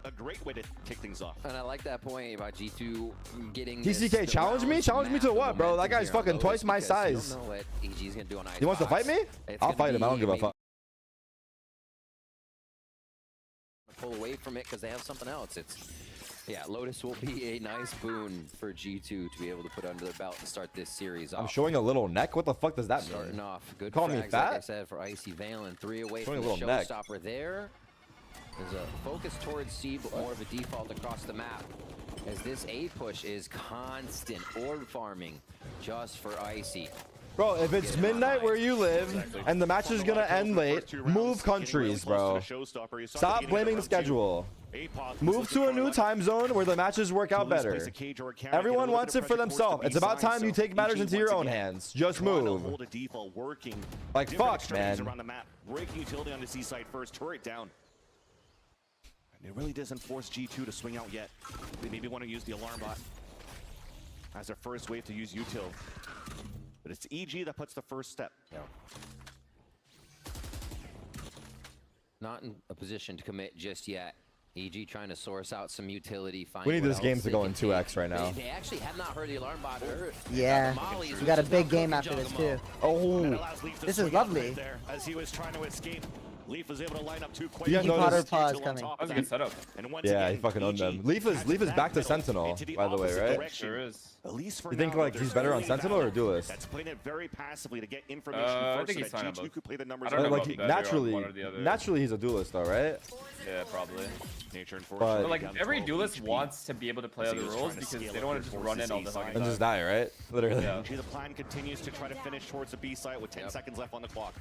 a great way to kick things off. And I like that point about G2 getting TCK, challenge me? Challenge me to what, bro? That guy's fucking twice my size. Know what EG's gonna do on He wants to fight me? I'll fight him. I don't give a fuck. Pull away from it because they have something else. Yeah, Lotus will be a nice boon for G2 to be able to put under their belt and start this series off. I'm showing a little neck. What the fuck does that mean? Starting off good. Call me fat? Like I said, for Icy Valen, 3 away Showing from a the little neck. showstopper there. There's a focus towards C, but more of a default across the map. As this A push is constant orb farming just for Icy. Bro, if it's midnight where you live and the match is gonna end late, move countries, bro. Stop blaming the schedule. Move to a new time zone where the matches work out better. Everyone wants it for themselves. It's about time you take matters into your own hands. Just move. Like, fuck, man. Breaking utility on the C side first, turret down. And it really doesn't force G2 to swing out yet. They maybe want to use the alarm bot as their first wave to use util. But it's EG that puts the first step. Yeah. Not in a position to commit just yet. EG trying to source out some utility. We need this game to go in 2x right now. They actually have not heard the alarm bot. Yeah, we got a big game after this too. Oh, this is lovely. As he was trying to escape, Leaf was able to line up 2 quick. You guys know Potter this? pause coming. That was a good setup. Yeah, he fucking owned them. Leaf is back to Sentinel, by the way, right? Sure is. You think like he's better on Sentinel or Duelist? That's playing it very passively to get information I first. think he's So fine that on G2 both. could play the numbers. I don't know Like about better naturally, on one or the other. naturally he's a Duelist though, right? Yeah, probably. Nature and But- But like every duelist wants to be able to play other roles because they don't want to just run in all the fucking And time. just die, right? Literally. Yeah. The plan continues to try to finish towards the B site with 10 seconds left on the clock.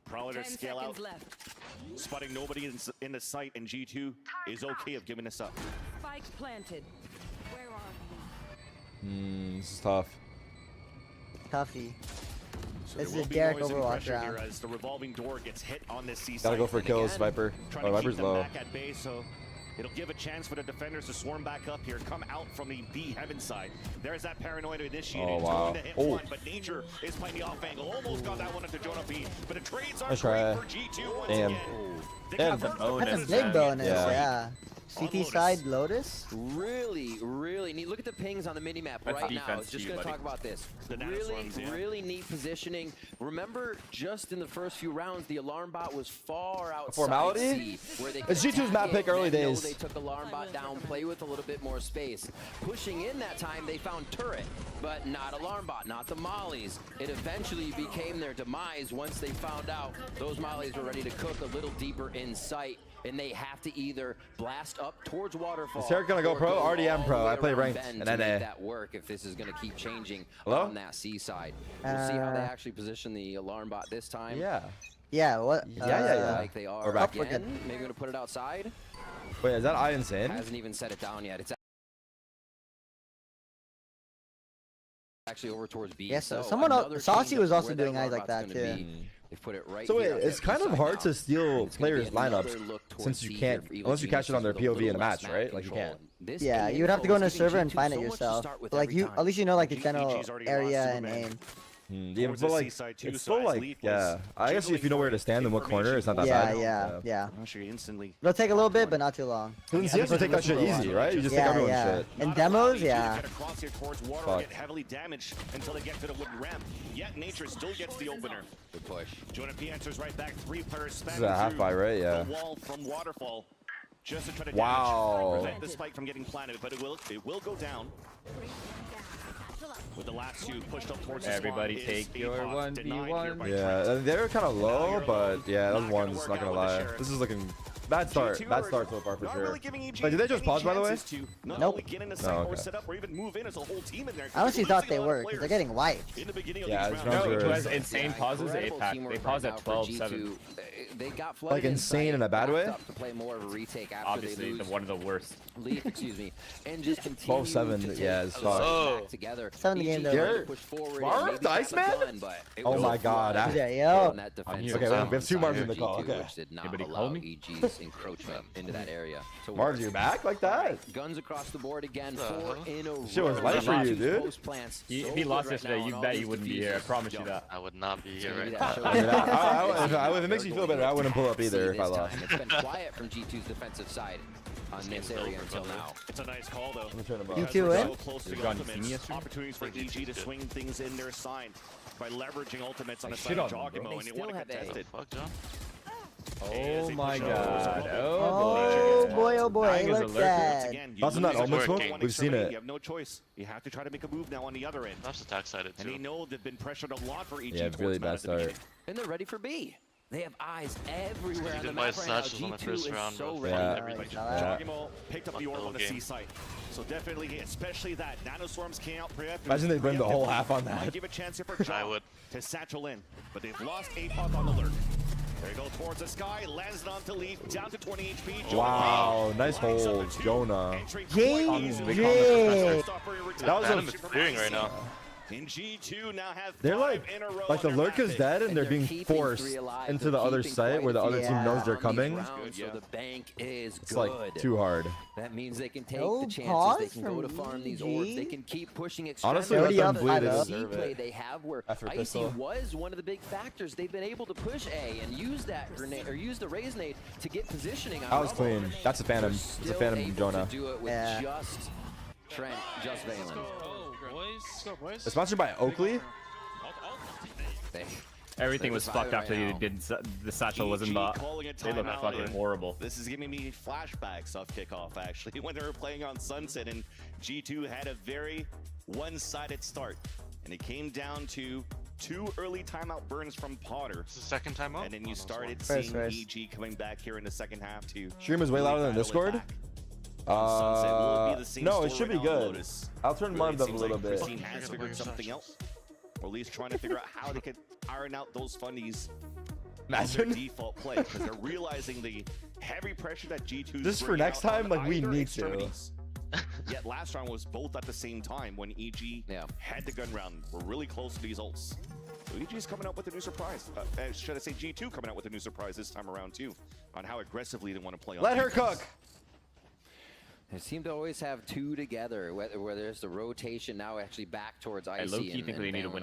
Prowler to scale out, spotting nobody in the site, and G2 is okay of giving this up. Spike planted. Where are you? This is tough. Toughy. So This there will is be Derek noise and Overwatch pressure here round. as the revolving door gets hit on this C site. Gotta go for And kills, again, Viper. trying Oh, to keep Viper's them low. back at base, so it'll give a chance for the defenders to swarm back up here, come out from the B heaven side. There's that paranoid initiating. Oh, wow. Going to hit Oh. one, but Nature is playing the off angle. Almost got that one into Jonah B, but the trades are Nice great try. for G2 once Damn. again. They Damn. got Bonus, That's a man. big bonus, Yeah. yeah. CT side Lotus. Really, really neat. Look at the pings on the minimap That's right now. defense Just to you, going to buddy. talk about this. The nanoswarms, yeah. Really neat positioning. Remember, just in the first few rounds, the alarm bot was far outside formality? C, where they It's G2's map pick early know days. They took alarm bot down, play with a little bit more space. Pushing in that time, they found turret, but not alarm bot, not the mollies. It eventually became their demise once they found out those mollies were ready to cook a little deeper in sight. And they have to either blast up towards Waterfall. Is Derek gonna go or pro? Already all am the pro. way I play around ranked Bend in to NA. make that work if this is going to keep changing Hello? on that C side. We'll see how they actually position the alarm bot this time. Yeah. Yeah, what? Yeah. Like they are We're back. again. Maybe going to put it outside. Wait, is that I insane? Hasn't even set it down yet. It's actually over towards B. Yes, so someone else- another Saucy change was of also where doing that eyes alarm like bot's that, gonna too. be. They put it right So wait, here on it's that kind B of side hard now. to steal It's gonna be players' another lineups look towards since you C can't, here for Evil unless you catch it on their Geniuses with a POV in a little less match, map right? Like you control. can't. This Yeah, game you would have to info go in a is giving server and G2 find it so much to yourself. start with But like every you, time. at least you know like the EG's general already area lost and Superman. aim. Yeah, Towards but the like seaside too, it's so still as like Leaf yeah. was I guess if you know where to stand in what corner, it's not that Yeah, bad. yeah. I'm sure you instantly. It'll take a little bit, but not too long. Because in CS you take that shit easy, right? You just take Yeah, everyone's yeah. shit. In Not demos, allowing G2 to yeah. get across here towards water Fuck. or get heavily damaged until they get to the wooden ramp. Yet Nature still gets the opener. Good push. Jonah P answers right back. 3 players This is a half through buy, right? Yeah. the wall from Waterfall. Just to try to Wow. prevent the spike from getting planted, but it will go down. With the last 2 pushed up towards the Everybody spawn is take your Apoth, 1v1. denied here by Yeah, Trent. they're kind of low, you're but yeah, those Not gonna ones, work not gonna out with the lie. Sheriff. This is looking bad start. G2 Bad are start so far for not sure. really giving EG Wait, did they just any pause, by the way? chances to not Nope. only get in the site Oh, or okay. set up or even move in as a whole team in there. I honestly They're thought losing they a lot were of because they're players getting wiped. in the beginning of Yeah, these it's rounds. not No, good. who has insane pauses? Incredible APAC. teamwork They right pause now at for 12-7. G2. They got flooded Like insane in a bad way? backed up to play more of a retake after Obviously, they lose one of the worst. lead, excuse me, and just continue 12-7, to take yeah, it's those tough. sides back together. 7 EG game tried to Garrett. push forward Mark, and maybe the got Iceman? done, but it Oh was my a God, flood Yeah, yo. on that defensive here. Okay, zone we have 2 Marks in the side call. of G2, Okay. which did not Anybody allow call me? EG's encroachment into that area. to Mars, work. you're back like that? Guns across the board again, 4 in a row. Shit was light for you, dude. Post plants If so he good lost right yesterday, now you on bet all you wouldn't be these here. I defeats. promise you that. I would not be here Maybe right that now. shows I mean, you if it makes you feel better, I wouldn't pull up either if I this lost. time. It's been quiet from G2's defensive side. on this area until now. It's a nice call, though. I'm turn him Because off. You we're in? so close to You've the gotten ultimates. seen yesterday? Opportunities for EG to swing things in their side by leveraging ultimates on the side shit of on them, bro. Jogimo, and They they want to still have contest A. it. Fuck, John. Oh my push god. over. Oh boy, oh boy, Dying is look alert. that. Again, you That's lose not the Omen control smoke. one We've seen extremity, it. You have no choice. You have to try to make a move now on the other end. That's attack sided And they too. know they've been pressured a lot for EG. Yeah, towards really Mount bad at the beginning. start. And they're ready for B. They have eyes everywhere He on the did buy map right now. satchels on the G2 first is round, so bro. ready. Yeah. Everybody. Yeah. Jogimo picked up the orb on the game. C-site. So definitely, especially that. Nanoswarms came out preemptive. Imagine they blame the whole half on that. Might give a chance here for I John would. to satchel in. But they've lost APOC on the lurk. There you go towards the sky. Lands it on to leave. Down to 20 HP. Wow, nice hold, Jonah. JJ. That was Phantom a is clearing right now. In G2 now have They're 5 in a row like the on their lurk is map dead and they're they're being keeping forced 3 alive. into They're the other keeping site quite where the a other few team knows they're on these coming. rounds, Yeah. So the bank is It's good. like too hard. That means they can take No the chances. pause They can go to from farm these EG. orbs. They can keep pushing Honestly, let them bleed, they The deserve play it. they have where After Icy pistol. was one of the big factors. They've been able to push A and use that grenade or use the raise nade to get positioning on That was Rumble. clean. That's a phantom. They're It's a still phantom, able Jonah. to do it with Yeah. just Trent, just Valen. Let's go, boys. It's sponsored by Oakley. They- Everything was surviving fucked after right you now. did the satchel wasn't EG bot. calling a They look timeout fucking here. horrible. This is giving me flashbacks of kickoff, actually, when they were playing on Sunset, and G2 had a very one-sided start. And it came down to 2 early timeout burns from Potter. It's the second time out. And then you started First, seeing first. EG coming back here in the second half to Stream is way louder than battle Discord. attack. On Sunset, will it be the same No, it story should be now on good. Lotus? I'll turn Really, mine it up a seems little like bit. Christine has figured something out, or at least trying to figure out how they could iron out those funnies. Their Imagine. default play, because they're realizing the heavy pressure that G2 Just for next time, like, we need to. Yet last round was both at the same time when EG had the gun round. We're really close to these ults. So EG's coming out with a new surprise. Should I say G2 coming out with a new surprise this time around too, on how aggressively they want to play on Let her defense. cook. They seem to always have 2 together, where there's the rotation now actually back towards Icy. I low-key think and they need to Valen. win